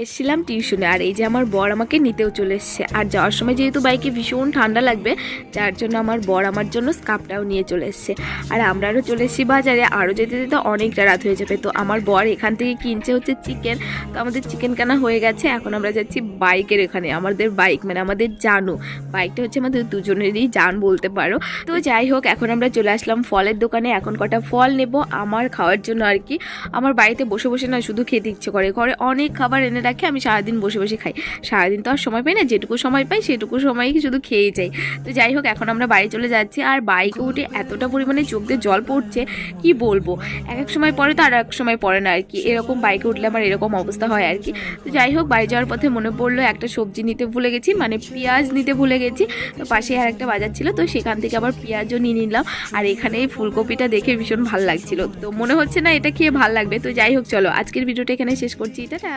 এসেছিলাম টিউশনে, আর এই যে আমার বর আমাকে নিতেও চলে এসছে। আর যাওয়ার সময় যেহেতু বাইকে ভীষণ ঠান্ডা লাগবে, যার জন্য আমার বর আমার জন্য স্কার্ফটাও নিয়ে চলে এসছে। আর আমরাও চলে এসেছি বাজারে, আরও যেতে যেতে অনেকটা রাত হয়ে যাবে। তো আমার বর এখান থেকে কিনছে হচ্ছে চিকেন। তো আমাদের চিকেন কেনা হয়ে গেছে, এখন আমরা যাচ্ছি বাইকের এখানে। আমাদের বাইক মানে আমাদের জানু, বাইকটা হচ্ছে আমাদের দুজনেরই জান বলতে পারো। তো যাই হোক, এখন আমরা চলে আসলাম ফলের দোকানে। এখন কটা ফল নেব আমার খাওয়ার জন্য আর কি। আমার বাড়িতে বসে বসে না শুধু খেতে ইচ্ছে করে, ঘরে অনেক খাবার এনে রাখে, আমি সারাদিন বসে বসে খাই। সারাদিন তো আর সময় পাই না, যেটুকু সময় পাই সেটুকু সময়ই শুধু খেয়ে যাই। তো যাই হোক, এখন আমরা বাড়ি চলে যাচ্ছি। আর বাইকে উঠে এতটা পরিমাণে চোখ দিয়ে জল পড়ছে কি বলবো। এক এক সময় পরে তো আর এক সময় পড়ে না আর কি, এরকম বাইকে উঠলে আমার এরকম অবস্থা হয় আর কি। তো যাই হোক, বাড়ি যাওয়ার পথে মনে পড়লো একটা সবজি নিতে ভুলে গেছি, মানে পেঁয়াজ নিতে ভুলে গেছি। তো পাশে আর একটা বাজার ছিল, তো সেখান থেকে আবার পেঁয়াজও নিয়ে নিলাম। আর এখানে এই ফুলকপিটা দেখে ভীষণ ভালো লাগছিল, তো মনে হচ্ছে না এটা খেয়ে ভালো লাগবে। তো যাই হোক, চলো আজকের ভিডিওটা এখানে শেষ করছি, টাটা।